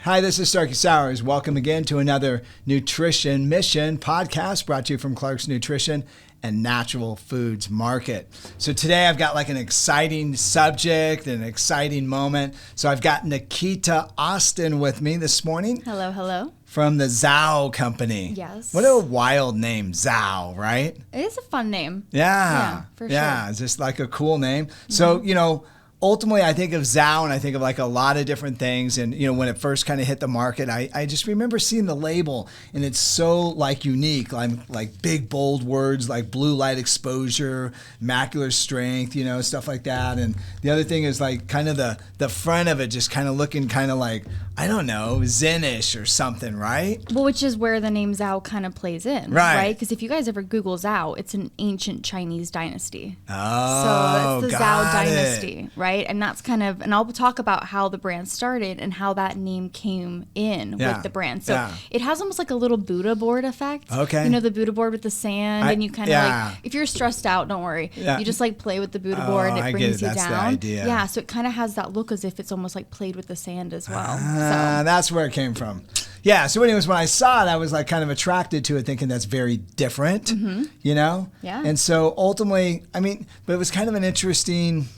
Hi, this is Starkie Sowers. Welcome again to another Nutrition Mission podcast brought to you from Clark's Nutrition and Natural Foods Market. So today I've got like an exciting subject, an exciting moment. So I've got Nikita Austin with me this morning. Hello, hello. From the Zhou Company. Yes. What a wild name, Zhou, right? It is a fun name. Yeah, for sure. Yeah, it's just like a cool name. So, ultimately, I think of Zhou and I think of like a lot of different things. And, when it first kind of hit the market, I just remember seeing the label and it's so like unique, like big, bold words like blue light exposure, macular strength, stuff like that. And the other thing is like kind of the front of it just kind of looking kind of like, I don't know, Zen-ish or something, right? Well, which is where the name Zhou kind of plays in, right? Because if you guys ever Google Zhou, it's an ancient Chinese dynasty. Oh, so that's the Zhou dynasty, right? And that's kind of, and I'll talk about how the brand started and how that name came in with the brand. So it has almost like a little Buddha board effect. Okay. The Buddha board with the sand, and you kind of like, if you're stressed out, don't worry. Yeah. You just like play with the Buddha board and it brings you down. That's the idea. Yeah, so it kind of has that look as if it's almost like played with the sand as well. That's where it came from. Yeah. So anyways, when I saw it, I was like kind of attracted to it, thinking that's very different, Yeah. And so ultimately, but it was kind of an interesting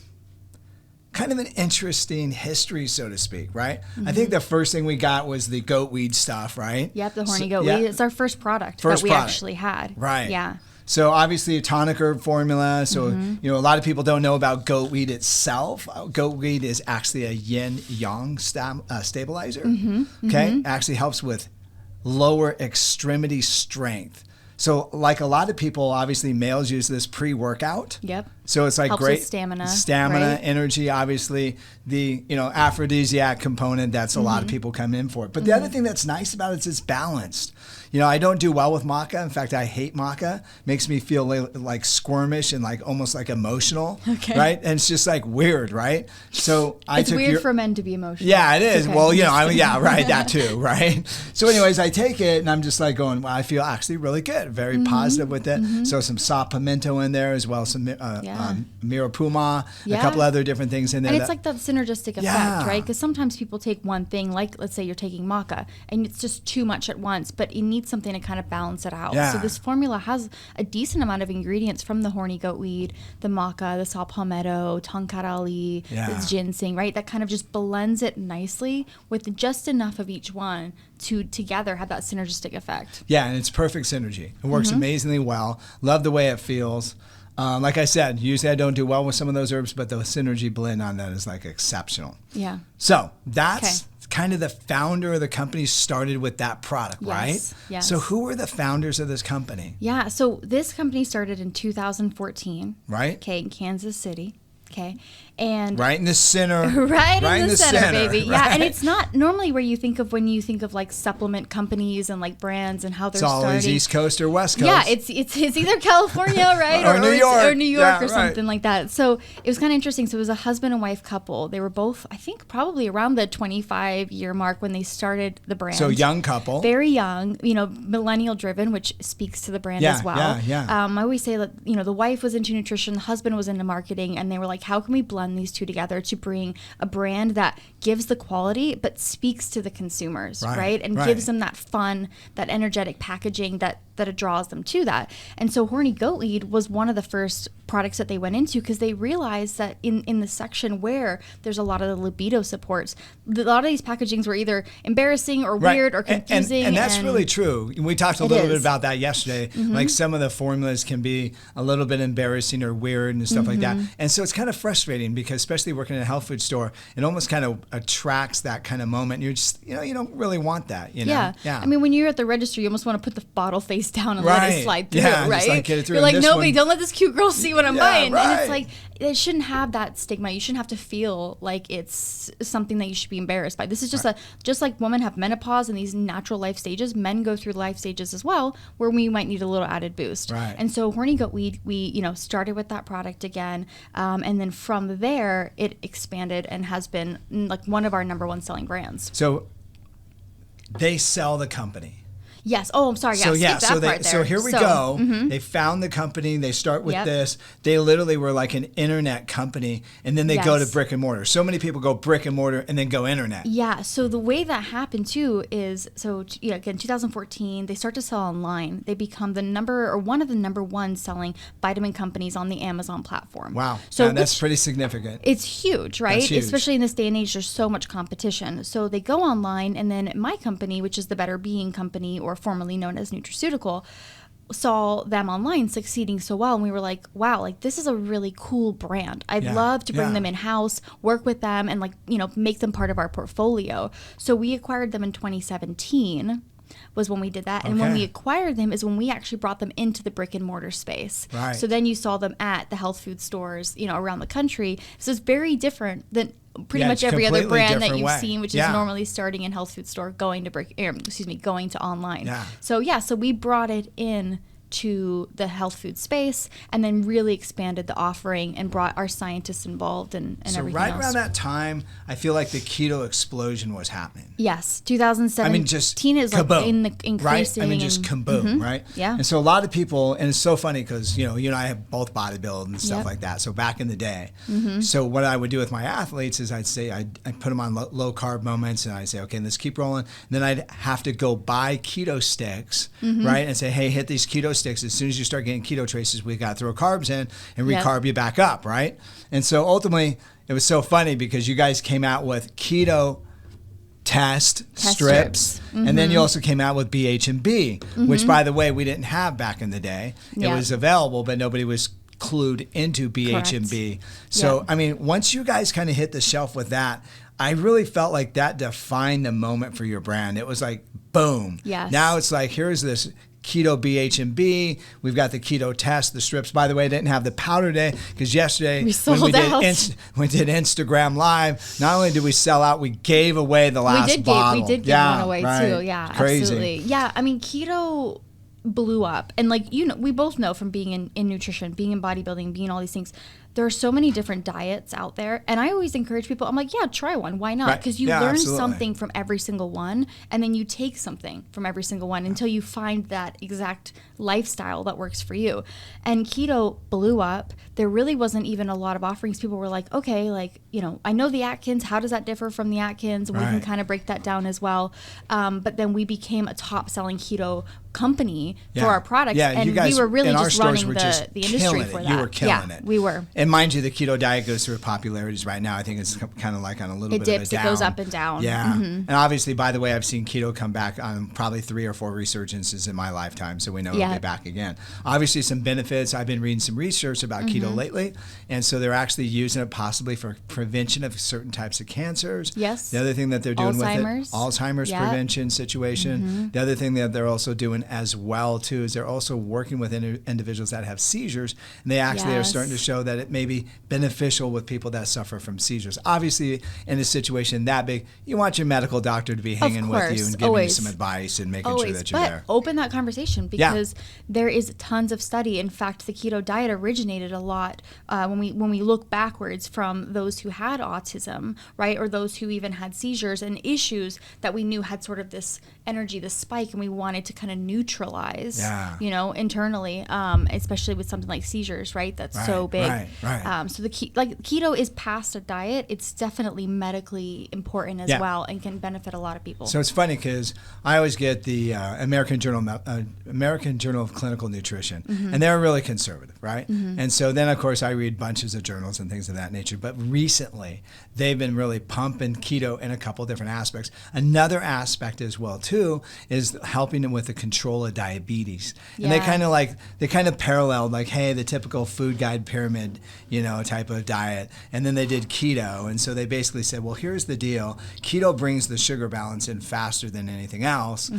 history, so to speak, right? I think the first thing we got was the goat weed stuff, right? Yep, the horny goat weed. It's our first product that we actually had. Right. Yeah. So obviously a tonic herb formula. So, a lot of people don't know about goat weed itself. Goat weed is actually a yin-yang stabilizer. Okay. Actually helps with lower extremity strength. So like a lot of people, obviously males use this pre-workout. Yep. So it's like helps great with stamina, right? Energy, obviously the, aphrodisiac component. That's a lot of people come in for it. But the other thing that's nice about it is it's balanced. I don't do well with maca. In fact, I hate maca. Makes me feel like squirmish and like almost like emotional, right? And it's just like weird, right? So it's weird for men to be emotional. Yeah, it is. Okay. Well, right, that too, right? So anyways, I take it and I'm just like going, well, I feel actually really good, very positive with it. So some saw pimento in there as well, some miropuma, a couple other different things in there. And it's like that synergistic effect, right? Because sometimes people take one thing, like let's say you're taking maca, and it's just too much at once, but you need something to kind of balance it out. So this formula has a decent amount of ingredients from the horny goat weed, the maca, the saw palmetto, tonkarali, the ginseng, right? That kind of just blends it nicely with just enough of each one to together have that synergistic effect. Yeah, and it's perfect synergy. It works amazingly well. Love the way it feels. Like I said, usually I don't do well with some of those herbs, but the synergy blend on that is like exceptional. Yeah. So that's kind of the founder of the company started with that product, right? Yes. So who were the founders of this company? Yeah. So this company started in 2014. Right. Okay, in Kansas City. Okay. And right in the center. Right in the center, baby. Right? Yeah. And it's not normally where you think of when you think of like supplement companies and like brands and how they're starting. It's always East Coast or West Coast. Yeah, it's either California, right? or New York. Or something like that. So it was kind of interesting. So it was a husband and wife couple. They were both, I think, probably around the 25-year mark when they started the brand. So young couple. Very young, millennial driven, which speaks to the brand as well. Yeah. I always say that, the wife was into nutrition, the husband was into marketing, and they were like, how can we blend these two together to bring a brand that gives the quality but speaks to the consumers, right? And gives them that fun, that energetic packaging that it draws them to that. And so horny goat weed was one of the first products that they went into because they realized that in the section where there's a lot of the libido supports, a lot of these packagings were either embarrassing or weird or confusing. And that's really true. We talked a little bit about that yesterday. Like some of the formulas can be a little bit embarrassing or weird and stuff like that. And so it's kind of frustrating because especially working in a health food store, it almost kind of attracts that kind of moment. You're just, you don't really want that, Yeah. I mean, when you're at the register, you almost want to put the bottle face down and let it slide through, right? Just like get it through. You're like, nobody, don't let this cute girl see what I'm buying. Right. And it's like, it shouldn't have that stigma. You shouldn't have to feel like it's something that you should be embarrassed by. This is just like women have menopause and these natural life stages, men go through life stages as well where we might need a little added boost. Right. And so horny goat weed, we started with that product again. And then from there, it expanded and has been like one of our number one selling brands. So they sell the company. Yes. Oh, I'm sorry. Yeah. So here we go. They found the company. They start with this. They literally were like an internet company, and then they go to brick and mortar. So many people go brick and mortar and then go internet. Yeah. So the way that happened too is, again, 2014, they start to sell online. They become one of the number one selling vitamin companies on the Amazon platform. Wow. So that's pretty significant. It's huge, right? That's huge. Especially in this day and age, there's so much competition. So they go online, and then my company, which is the Better Being Company, or formerly known as Nutraceutical, saw them online succeeding so well, and we were like, wow, like this is a really cool brand. I'd love to bring them in-house, work with them, and make them part of our portfolio. So we acquired them in 2017 was when we did that. And when we acquired them is when we actually brought them into the brick and mortar space. Right. So then you saw them at the health food stores, around the country. So it's very different than pretty much every other brand that you've seen, which is normally starting in health food store, going to online. Yeah. So we brought it in to the health food space, and then really expanded the offering and brought our scientists involved and everything right else. Around that time, I feel like the keto explosion was happening. Yes, 2017 just is kaboom, like in the increasing. Right? Just kaboom, right? Yeah. And so a lot of people, and it's so funny because, you and I have both bodybuilded and stuff like that. So back in the day, so what I would do with my athletes is I'd say, I'd put them on low carb moments, and I'd say, okay, let's keep rolling. And then I'd have to go buy keto sticks, right? And say, hey, hit these keto sticks. As soon as you start getting keto traces, we got to throw carbs in and recarb you back up, right? And so ultimately, it was so funny because you guys came out with keto test strips. And then you also came out with BH&B, which, by the way, we didn't have back in the day. It was available, but nobody was clued into BH&B. So, I mean, once you guys kind of hit the shelf with that, I really felt like that defined the moment for your brand. It was like, boom. Yes. Now it's like, here's this keto BH&B. We've got the keto test, the strips. By the way, I didn't have the powder day because yesterday when we did Instagram Live, not only did we sell out, we gave away the last bottle. We did give one away too. Yeah, crazy. Absolutely. Yeah, I mean, keto blew up. And we both know from being in nutrition, being in bodybuilding, being all these things, there are so many different diets out there. And I always encourage people, I'm like, yeah, try one. Why not? Because you learn something from every single one, and then you take something from every single one until you find that exact lifestyle that works for you. And keto blew up. There really wasn't even a lot of offerings. People were like, okay, I know the Atkins. How does that differ from the Atkins? And we can kind of break that down as well. But then we became a top selling keto company for our products. Yeah, and you guys, we were really just running the industry for that. You were killing it. We were. And mind you, the keto diet goes through popularities right now. I think it's kind of like on a little bit dips, of a down. It goes up and down. Yeah. And obviously, by the way, I've seen keto come back on probably 3 or 4 resurgences in my lifetime. So we know it'll be back again. Obviously, some benefits. I've been reading some research about keto lately. And so they're actually using it possibly for prevention of certain types of cancers. Yes. The other thing that they're doing with it, Alzheimer's prevention situation. The other thing that they're also doing as well, too, is they're also working with individuals that have seizures. And they actually are starting to show that it may be beneficial with people that suffer from seizures. Obviously, in a situation that big, you want your medical doctor to be hanging with you and giving you some advice and making sure that you're there. Open that conversation because there is tons of study. In fact, the keto diet originated a lot when we look backwards from those who had autism, right, or those who even had seizures and issues that we knew had sort of this energy, this spike, and we wanted to kind of neutralize, internally, especially with something like seizures, right? That's so big. Right. So the keto is past a diet. It's definitely medically important as well, and can benefit a lot of people. So it's funny because I always get the American Journal of Clinical Nutrition, and they're really conservative, right? And so then, of course, I read bunches of journals and things of that nature. But recently, they've been really pumping keto in a couple of different aspects. Another aspect as well, too, is helping them with the control of diabetes. And they kind of paralleled, like, hey, the typical food guide pyramid, type of diet. And then they did keto. And so they basically said, well, here's the deal. Keto brings the sugar balance in faster than anything else.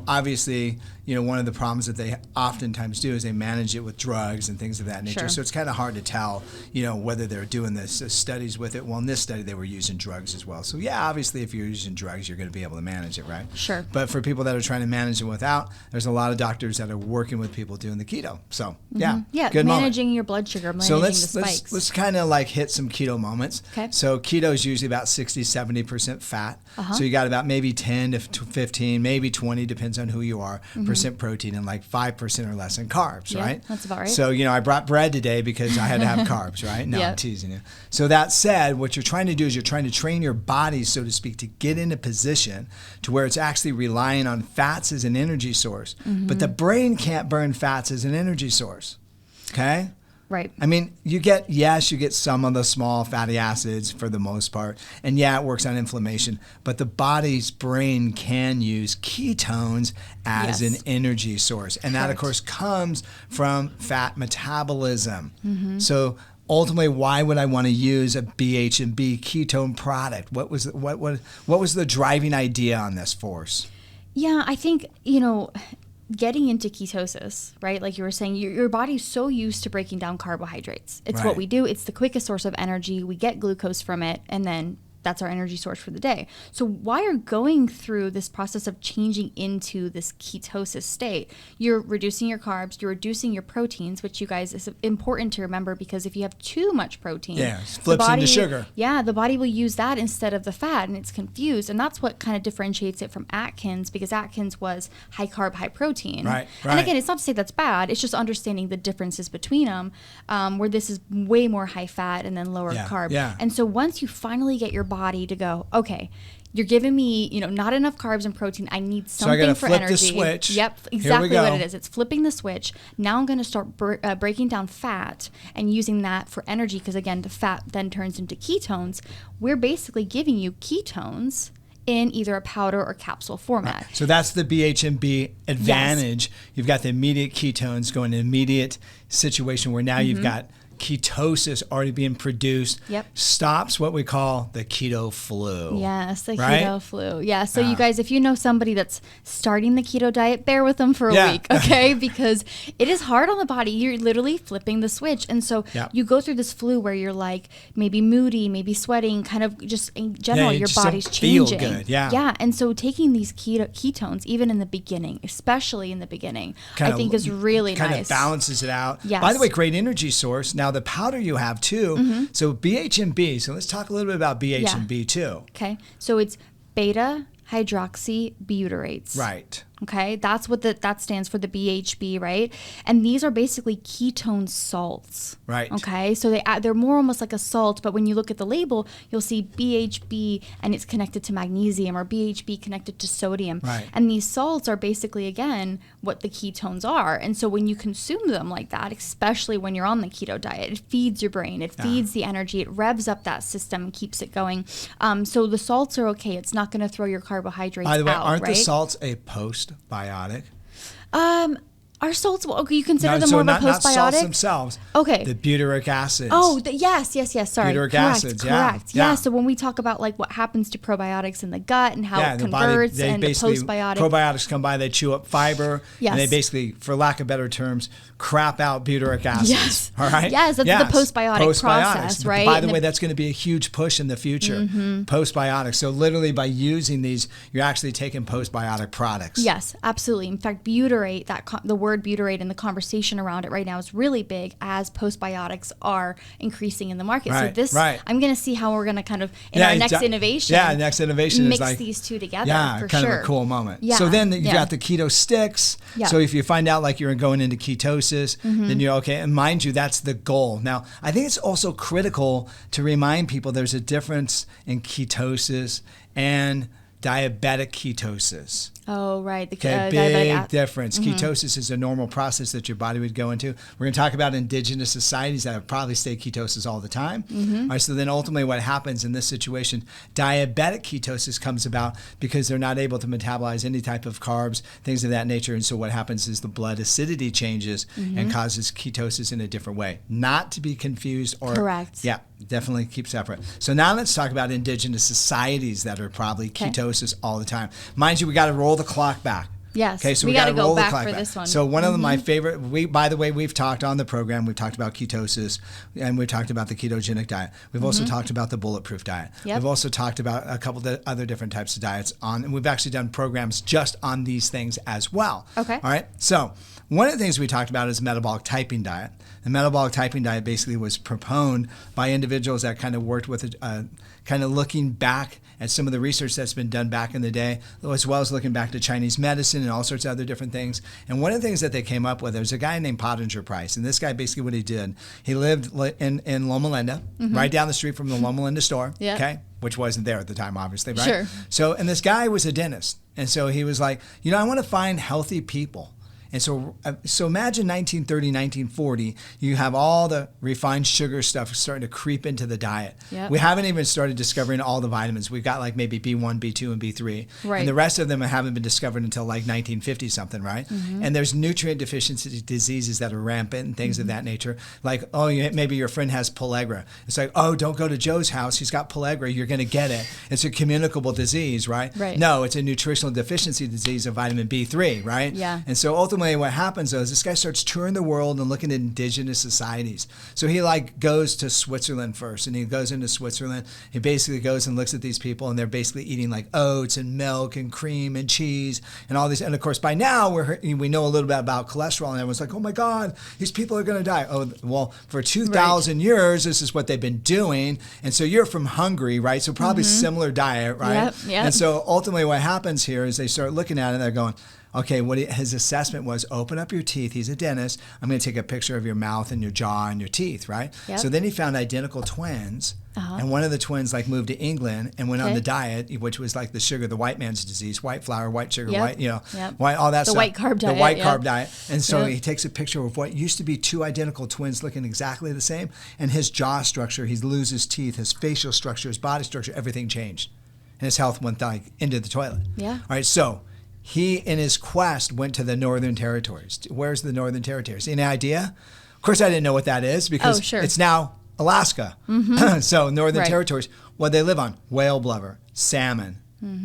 Obviously, one of the problems that they oftentimes do is they manage it with drugs and things of that nature. So it's kind of hard to tell, whether they're doing this studies with it. Well, in this study, they were using drugs as well. So, obviously, if you're using drugs, you're going to be able to manage it, right? Sure. But for people that are trying to manage it without, out, there's a lot of doctors that are working with people doing the keto. So yeah, good managing moment. your blood sugar, managing the spikes. Let's kind of like hit some keto moments. Okay. So keto is usually about 60-70% fat. So you got about maybe 10 to 15, maybe 20, depends on who you are, percent protein, and like 5% or less in carbs, right? That's about right. So, I brought bread today because I had to have carbs, right? No, I'm teasing you. So that said, what you're trying to do is you're trying to train your body, so to speak, to get in a position to where it's actually relying on fats as an energy source. But the brain can't burn fats as an energy source, okay? Right. I mean, you get some of the small fatty acids for the most part. And it works on inflammation. But the body's brain can use ketones as an energy source. And that, of course, comes from fat metabolism. So ultimately, why would I want to use a BH&B ketone product? What was the driving idea on this for us? Yeah, I think, getting into ketosis, right? Like you were saying, your body's so used to breaking down carbohydrates. It's what we do. It's the quickest source of energy. We get glucose from it, and then that's our energy source for the day. So while you're going through this process of changing into this ketosis state, you're reducing your carbs, you're reducing your proteins, which you guys is important to remember, because if you have too much protein, it flips into sugar. Yeah, the body will use that instead of the fat, and it's confused. And that's what kind of differentiates it from Atkins, because Atkins was high carb, high protein. Right. And again, it's not to say that's bad. It's just understanding the differences between them, where this is way more high fat and then lower carb. Yeah. And so once you finally get your body to go, okay, you're giving me, not enough carbs and protein. I need something for energy. So I got to flip the switch. Yep, exactly what it is. It's flipping the switch. Now I'm going to start breaking down fat and using that for energy, because again, the fat then turns into ketones. We're basically giving you ketones in either a powder or capsule format. So that's the BH&B advantage. You've got the immediate ketones going to immediate situation where now you've got ketosis already being produced, stops what we call the keto flu. Yes, the keto flu. Yeah, so you guys, if you know somebody that's starting the keto diet, bear with them for a week, okay? Because it is hard on the body. You're literally flipping the switch. And so you go through this flu where you're like maybe moody, maybe sweating, kind of just in general, your body's changing. Feel good. Yeah, and so taking these ketones, even in the beginning, especially in the beginning, I think is really nice. Kind of balances it out. Yes. By the way, great energy source. Now, the powder you have too. So BH&B. So let's talk a little bit about BH&B too. Okay. So it's beta hydroxybutirates. Right. Okay, that's what that stands for, the BHB, right? And these are basically ketone salts. Right. Okay, so they're more almost like a salt, but when you look at the label, you'll see BHB and it's connected to magnesium, or BHB connected to sodium. Right. And these salts are basically, again, what the ketones are. And so when you consume them like that, especially when you're on the keto diet, it feeds your brain, it feeds the energy, it revs up that system and keeps it going. So the salts are okay. It's not going to throw your carbohydrates out. By the way, aren't right? the salts a postbiotic? Are salts, okay, you consider them more of a postbiotic? Not salts themselves. Okay. The butyric acids. Oh, yes, sorry. Butyric correct, acids, correct. Yeah, so when we talk about like what happens to probiotics in the gut and how it converts, body, and the postbiotic. Probiotics come by, they chew up fiber, and they basically, for lack of better terms, crap out butyric acids. Yes. All right? Yes, that's the postbiotic process, right? By the way, that's going to be a huge push in the future, postbiotics. So literally by using these, you're actually taking postbiotic products. Yes, absolutely. In fact, butyrate, the word butyrate and the conversation around it right now is really big as postbiotics are increasing in the market. Right, so I'm going to see how we're going to kind of, in our next innovation, next innovation mix is like, these two together. Yeah, for kind sure. of a cool moment. Yeah, so then you've got the keto sticks. Yeah. So if you find out like you're going into ketosis, then you're okay. And mind you, that's the goal. Now, I think it's also critical to remind people there's a difference in ketosis and diabetic ketosis. Oh, right. Big difference. Ketosis is a normal process that your body would go into. We're going to talk about indigenous societies that have probably stayed ketosis all the time. All right, so then ultimately what happens in this situation, diabetic ketosis comes about because they're not able to metabolize any type of carbs, things of that nature. And so what happens is the blood acidity changes and causes ketosis in a different way. Not to be confused or... Correct. Yeah, definitely keep separate. So now let's talk about indigenous societies that are probably ketosis all the time. Mind you, we got to roll the clock back. Yes. Okay, so we got to go back like for that. this one. So one of my favorite, by the way, we've talked on the program, we've talked about ketosis, and we've talked about the ketogenic diet. We've also talked about the bulletproof diet. Yep. We've also talked about a couple of other different types of diets and we've actually done programs just on these things as well. Okay. All right. So one of the things we talked about is metabolic typing diet. The metabolic typing diet basically was proponed by individuals that kind of worked with kind of looking back at some of the research that's been done back in the day, as well as looking back to Chinese medicine and all sorts of other different things. And one of the things that they came up with, there's a guy named Pottinger Price. And this guy, basically what he did, he lived in Loma Linda, right down the street from the Loma Linda store, okay, which wasn't there at the time, obviously, right? Sure. So, and this guy was a dentist. And so he was like, I want to find healthy people. And so imagine 1930, 1940, you have all the refined sugar stuff starting to creep into the diet. Yep. We haven't even started discovering all the vitamins. We've got like maybe B1, B2, and B3. Right. And the rest of them haven't been discovered until like 1950 something, right? And there's nutrient deficiency diseases that are rampant and things of that nature. Like, maybe your friend has pellagra. It's like, don't go to Joe's house. He's got pellagra. You're going to get it. It's a communicable disease, right? No, it's a nutritional deficiency disease of vitamin B3, right? Yeah. And so ultimately what happens is this guy starts touring the world and looking at indigenous societies. So he like goes to Switzerland first, and he goes into Switzerland. He basically goes and looks at these people, and they're basically eating like oats and milk and cream and cheese and all these. And of course, by now we know a little bit about cholesterol, and everyone's like, oh my God, these people are going to die. Oh, well, for 2,000 years, this is what they've been doing. And so you're from Hungary, right? So probably similar diet, right? Yep. And so ultimately what happens here is they start looking at it and they're going, okay, his assessment was, open up your teeth. He's a dentist. I'm going to take a picture of your mouth and your jaw and your teeth, right? Yep. So then he found identical twins, and one of the twins like moved to England and went on the diet, which was like the sugar, the white man's disease, white flour, white sugar, white, white, all that stuff. The white carb diet. The white carb diet. And so he takes a picture of what used to be two identical twins looking exactly the same, and his jaw structure, he loses teeth, his facial structure, his body structure, everything changed. And his health went like into the toilet. Yeah. All right, so he, in his quest, went to the Northern Territories. Where's the Northern Territories? Any idea? Of course, I didn't know what that is because it's now Alaska. So Northern Territories, what they live on? Whale blubber, salmon,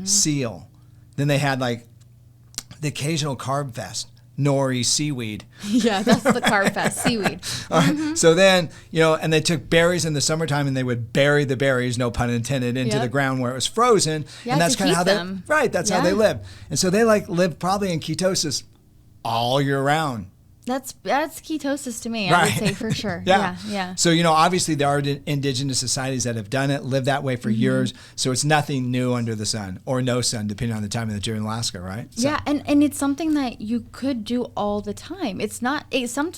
seal. Then they had like the occasional carb fest. Nori seaweed. Yeah, that's the carb fest, seaweed. So then, and they took berries in the summertime and they would bury the berries, no pun intended, into the ground where it was frozen. Yeah, and that's kind of how them. That's how they live. And so they like live probably in ketosis all year round. That's ketosis to me, I would say, for sure. Yeah. So, obviously there are indigenous societies that have done it, lived that way for years. So it's nothing new under the sun, or no sun, depending on the time of the year in Alaska, right? So. Yeah, and it's something that you could do all the time. It's not,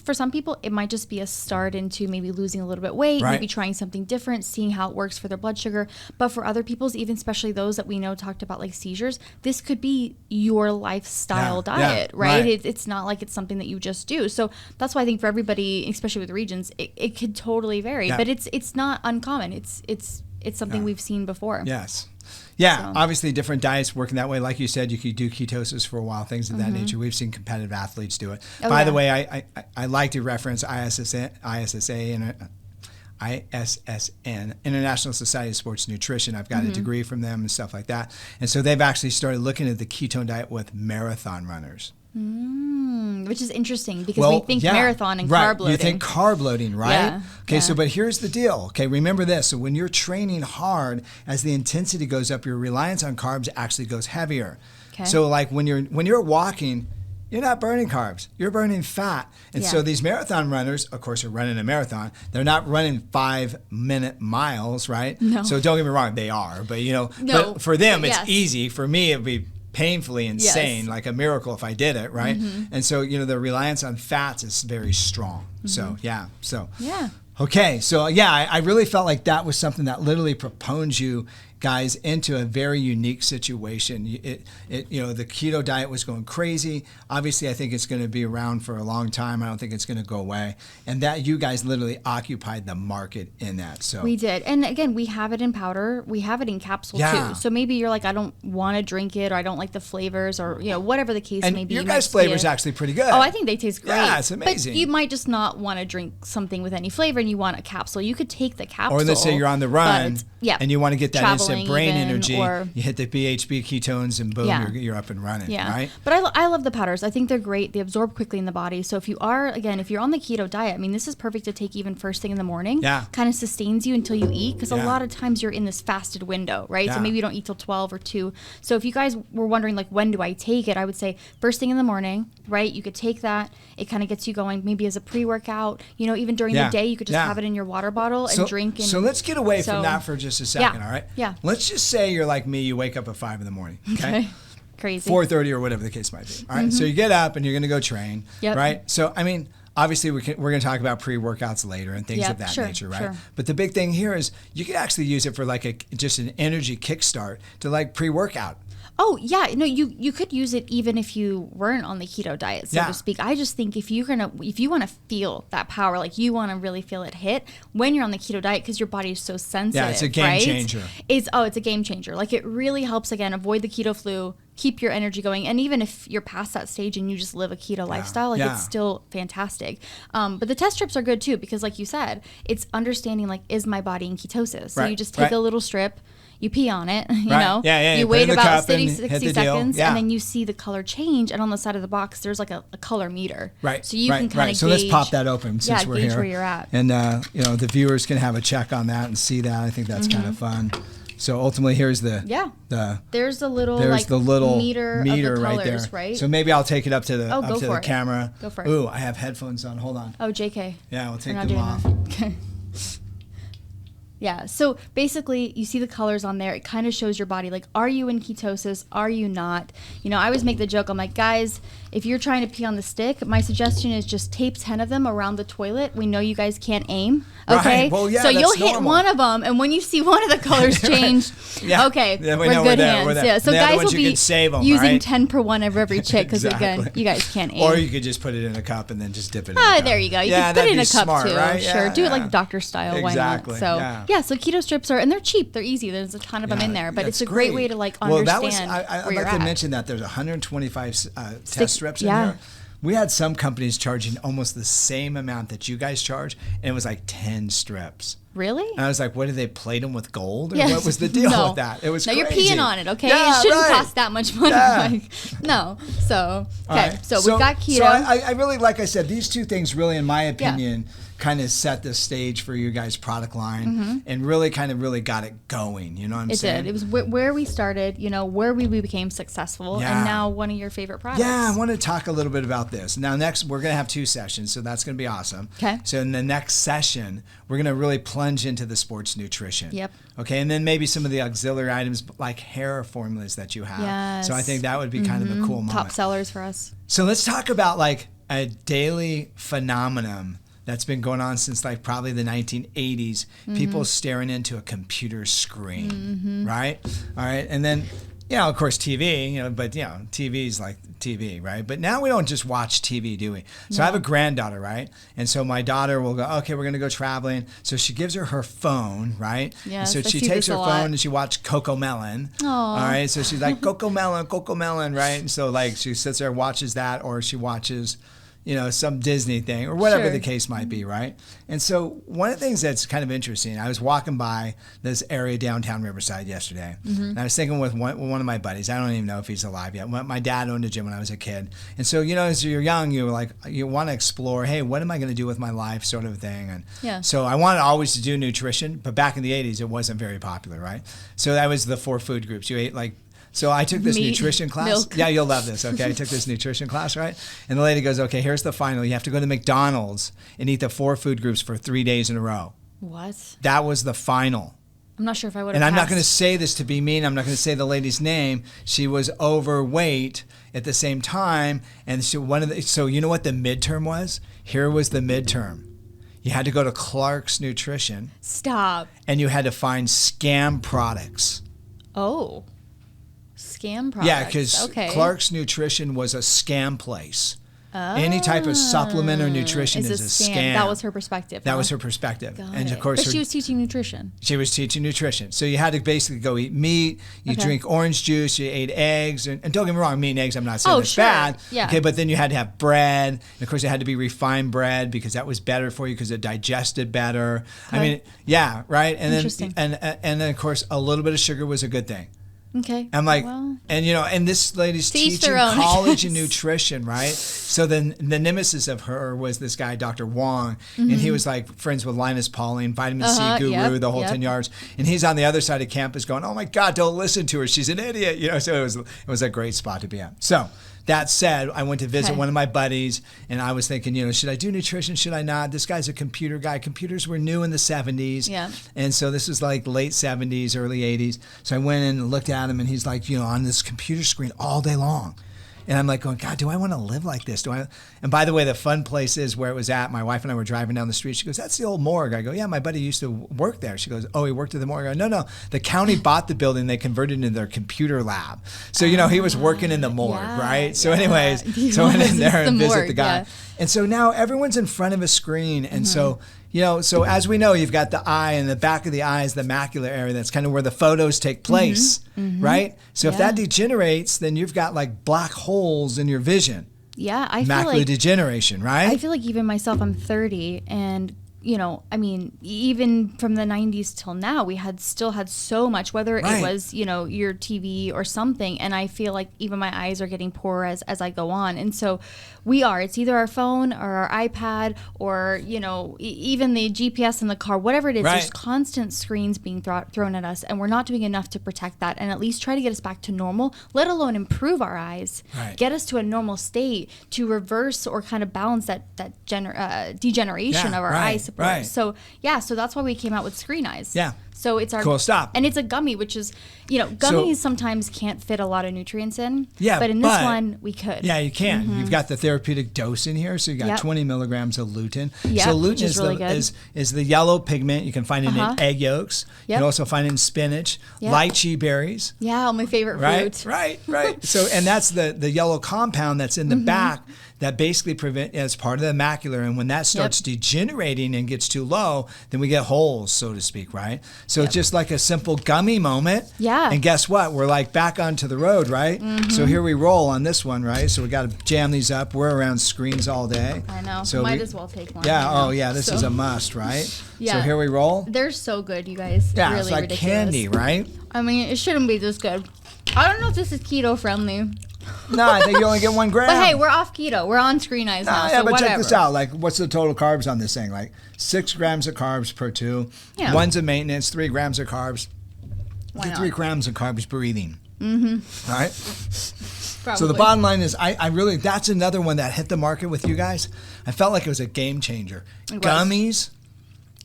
for some people, it might just be a start into maybe losing a little bit of weight, maybe trying something different, seeing how it works for their blood sugar. But for other people's, even especially those that we know talked about like seizures, this could be your lifestyle diet, right? It's not like it's something that you just do. So that's why I think for everybody, especially with the regions, it could totally vary. But it's not uncommon. It's something we've seen before. Yes. Yeah, obviously different diets working that way. Like you said, you could do ketosis for a while, things of that nature. We've seen competitive athletes do it. By the way, I like to reference ISSN, International Society of Sports Nutrition. I've got a degree from them and stuff like that. And so they've actually started looking at the ketone diet with marathon runners. Which is interesting because we think marathon and carb loading. You think carb loading, right? Yeah. Okay, so but here's the deal. Okay, remember this. So when you're training hard, as the intensity goes up, your reliance on carbs actually goes heavier. Okay. So like when you're walking, you're not burning carbs. You're burning fat. And so these marathon runners, of course, are running a marathon. They're not running 5-minute miles, right? No. So don't get me wrong, they are. But but for them, it's easy. For me, it'd be painfully insane, like a miracle if I did it, right? And so, the reliance on fats is very strong. So, okay. So, I really felt like that was something that literally proposed you guys into a very unique situation. The keto diet was going crazy. Obviously, I think it's going to be around for a long time. I don't think it's going to go away. And that you guys literally occupied the market in that. So we did. And again, we have it in powder. We have it in capsule too. So maybe you're like, I don't want to drink it, or I don't like the flavors, or whatever the case may be. Your guys' flavor is actually pretty good. Oh, I think they taste great. Yeah, it's amazing. But you might just not want to drink something with any flavor, and you want a capsule. You could take the capsule. Or let's say you're on the run and you want to get that instant brain energy. You hit the BHB ketones and boom, you're up and running, right? But I love the powders. I think they're great. They absorb quickly in the body. So if you're on the keto diet, I mean, this is perfect to take even first thing in the morning. Yeah. Kind of sustains you until you eat, because a lot of times you're in this fasted window, right? So maybe you don't eat till 12 or 2. So if you guys were wondering, like, when do I take it? I would say first thing in the morning, right? You could take that. It kind of gets you going maybe as a pre-workout. You know, even during the day, you could just have it in your water bottle and drink. So let's get away from that for just a second, all right? Yeah. Let's just say you're like me. You wake up at 5 in the morning, okay? Crazy. 4:30 or whatever the case might be, all right? So you get up and you're going to go train, right? So, I mean, obviously, we're going to talk about pre-workouts later and things of that nature, right? Sure. But the big thing here is you could actually use it for like just an energy kickstart to like pre-workout. Oh, yeah. No, you could use it even if you weren't on the keto diet, so to speak. I just think if you want to feel that power, like you want to really feel it hit when you're on the keto diet, because your body is so sensitive. Yeah, it's a game changer. It's a game changer. Like, it really helps, again, avoid the keto flu, keep your energy going. And even if you're past that stage and you just live a keto lifestyle, like it's still fantastic. But the test strips are good too, because like you said, it's understanding, like, is my body in ketosis? So you just take a little strip, you pee on it, you know, you wait about 60 seconds, and then you see the color change. And on the side of the box, there's like a color meter. Right. So you can kind of So let's pop that open since we're gauge here. Where you're at. And, the viewers can have a check on that and see that. I think that's kind of fun. So ultimately, here's there's the little meter of the right colors, there. Right? So maybe I'll take it up to the camera. Go for it. Ooh, I have headphones on. Hold on. Oh, JK. Yeah, we'll take them off. Okay. Yeah, so basically you see the colors on there. It kind of shows your body, like, are you in ketosis? Are you not? You know, I always make the joke. I'm like, guys, if you're trying to pee on the stick, my suggestion is just tape 10 of them around the toilet. We know you guys can't aim. Okay? Right. Well, yeah, so you'll normal. hit one of them, and when you see one of the colors change, okay, we're good hands. Yeah, so guys will be using 10 per one of every chick, because again, you guys can't aim. Or you could just put it in a cup and then just dip it in a cup. There you go. You can put it in a cup smart, too. Right? Sure. Do it like doctor style. Exactly. Why not? So so keto strips and they're cheap. They're easy. There's a ton of them in there, but it's a great way to like understand I'd where you're like at. to mention that there's 125 test strips in here. We had some companies charging almost the same amount that you guys charge, and it was like 10 strips. Really? And I was like, what, did they plate them with gold? Or what was the deal with that? It was crazy. You're peeing on it, okay? It shouldn't cost that much money. Yeah. No. So, okay. Right. So we've got keto. So I really, like I said, these two things really, in my opinion, kind of set the stage for you guys' product line and really got it going. You know what I'm saying? It did. It was where we started, you know, where we became successful, and now one of your favorite products. Yeah, I want to talk a little bit about this. Now, next, we're going to have 2 sessions, so that's going to be awesome. Okay. So in the next session, we're going to really plunge into the sports nutrition. Yep. Okay, and then maybe some of the auxiliary items like hair formulas that you have. Yes. So I think that would be kind of a cool moment. Top sellers for us. So let's talk about like a daily phenomenon that's been going on since like probably the 1980s. People staring into a computer screen, right? All right, and then, of course, TV, but, TV's like TV, right? But now we don't just watch TV, do we? So I have a granddaughter, right? And so my daughter will go, okay, we're going to go traveling. So she gives her phone, right? Yes, and so she takes her phone and she watches Coco Melon. Aww. All right, so she's like, Coco Melon, right? And so like she sits there and watches that, or she watches some Disney thing or whatever the case might be, right? And so one of the things that's kind of interesting, I was walking by this area downtown Riverside yesterday, and I was thinking with one of my buddies, I don't even know if he's alive yet. My dad owned a gym when I was a kid. And so, as you're young, you want to explore, hey, what am I going to do with my life sort of thing. And so I wanted always to do nutrition, but back in the 80s, it wasn't very popular, right? So that was the 4 food groups. You ate So I took this nutrition class. Milk. Yeah, you'll love this, okay? I took this nutrition class, right? And the lady goes, okay, here's the final. You have to go to McDonald's and eat the 4 food groups for 3 days in a row. What? That was the final. I'm not sure if I would have And I'm passed. not going to say this to be mean. I'm not going to say the lady's name. She was overweight at the same time. And so you know what the midterm was? Here was the midterm. You had to go to Clark's Nutrition. Stop. And you had to find scam products. Oh. Scam products. Yeah, because Clark's Nutrition was a scam place. Any type of supplement or nutrition is a scam. That was her perspective. That was her perspective. And of course, but she was teaching nutrition. She was teaching nutrition. So you had to basically go eat meat, you drink orange juice, you ate eggs, and don't get me wrong, meat and eggs, I'm not saying it's bad. Yeah. Okay, but then you had to have bread. And of course, it had to be refined bread because that was better for you because it digested better. Okay. I mean, yeah, right? And then of course, a little bit of sugar was a good thing. Okay. I'm like, and this lady's teaching college and nutrition, right? So then the nemesis of her was this guy, Dr. Wong, and he was like friends with Linus Pauling, vitamin C guru, the whole 10 yards. And he's on the other side of campus going, oh my God, don't listen to her. She's an idiot. So it was a great spot to be at. So that said, I went to visit one of my buddies, and I was thinking, should I do nutrition? Should I not? This guy's a computer guy. Computers were new in the 70s. Yeah. And so this was like late 70s, early 80s. So I went in and looked at him, and he's like, on this computer screen all day long. And I'm like going, God, do I want to live like this? And by the way, the fun place is where it was at. My wife and I were driving down the street. She goes, that's the old morgue. I go, yeah, my buddy used to work there. She goes, oh, he worked at the morgue. I go, no. The county bought the building. They converted it into their computer lab. So, he was working in the morgue, right? So anyways, so I went in there and visit the guy. Yeah. And so now everyone's in front of a screen. And so, so as we know, you've got the eye, and the back of the eye is the macular area. That's kind of where the photos take place, right? So if that degenerates, then you've got like black holes in your vision. Yeah, I feel macular degeneration, right? I feel like even myself, I'm 30, and even from the 90s till now, we still had so much, whether it was, your TV or something. And I feel like even my eyes are getting poorer as I go on. And so it's either our phone or our iPad or, even the GPS in the car, whatever it is, there's constant screens being thrown at us. And we're not doing enough to protect that and at least try to get us back to normal, let alone improve our eyes, get us to a normal state to reverse or kind of balance that degeneration of our eyes. Right. So that's why we came out with Screen Eyes. Yeah. So it's our cool. Stop. And it's a gummy, which is, gummies sometimes can't fit a lot of nutrients in. Yeah. But in this one, we could. Yeah, you can. Mm-hmm. You've got the therapeutic dose in here, so you got 20 milligrams of lutein. Yep, so lutein is is the yellow pigment. You can find it in egg yolks. Yep. You can also find it in spinach, lychee berries. Yeah, my favorite fruit. Right. So and that's the yellow compound that's in the back that basically as part of the macular, and when that starts degenerating and gets too low, then we get holes, so to speak, right? So it's just like a simple gummy moment. Yeah. And guess what? We're like back onto the road, right? Mm-hmm. So here we roll on this one, right? So we got to jam these up. We're around screens all day. I know. So might as well take one. Yeah. This is a must, right? Yeah. So here we roll. They're so good, you guys. Yeah, really it's like ridiculous. Candy, right? I mean, it shouldn't be this good. I don't know if this is keto friendly. No, I think you only get 1 gram. But hey, we're off keto. We're on Screen Eyes now. Yeah, so but whatever. check this out. Like, what's the total carbs on this thing? Like 6 grams of carbs per 2. Yeah. 1's a maintenance, 3 grams of carbs. 3 grams of carbs per eating. Mm-hmm. All right. Probably. So the bottom line is, I really, that's another one that hit the market with you guys. I felt like it was a game changer. Gummies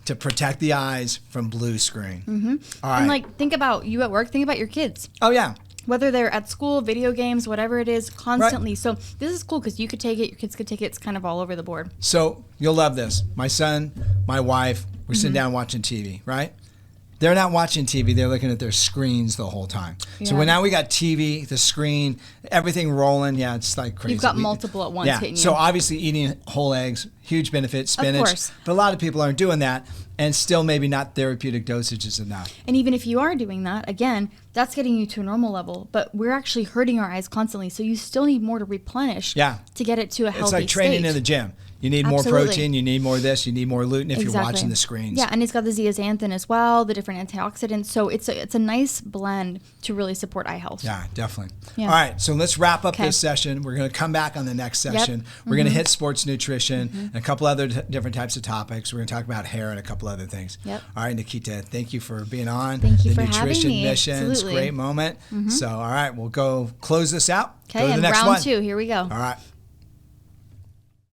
to protect the eyes from blue screen. Mm-hmm. All right. And like, think about you at work. Think about your kids. Oh yeah. Whether they're at school, video games, whatever it is, constantly. Right. So this is cool because you could take it, your kids could take it. It's kind of all over the board. So you'll love this. My son, my wife, we're sitting down watching TV, right? They're not watching TV. They're looking at their screens the whole time. Yeah. So now we got TV, the screen, everything rolling. Yeah, it's like crazy. You've got multiple at once hitting you. So obviously eating whole eggs, huge benefit, spinach. Of course. But a lot of people aren't doing that, and still maybe not therapeutic dosages enough. And even if you are doing that, again, that's getting you to a normal level. But we're actually hurting our eyes constantly, so you still need more to replenish to get it to a healthy state. It's like training in the gym. You need more protein, you need more of this, you need more lutein if you're watching the screens. Yeah, and it's got the zeaxanthin as well, the different antioxidants. So it's a nice blend to really support eye health. Yeah, definitely. Yeah. All right, so let's wrap up this session. We're going to come back on the next session. Yep. We're going to hit sports nutrition and a couple other different types of topics. We're going to talk about hair and a couple other things. Yep. All right, Nikita, thank you for being on. Thank you for having me. The Nutrition Mission. It's a great moment. So, all right, we'll go close this out. Okay, and round 2, here we go. All right.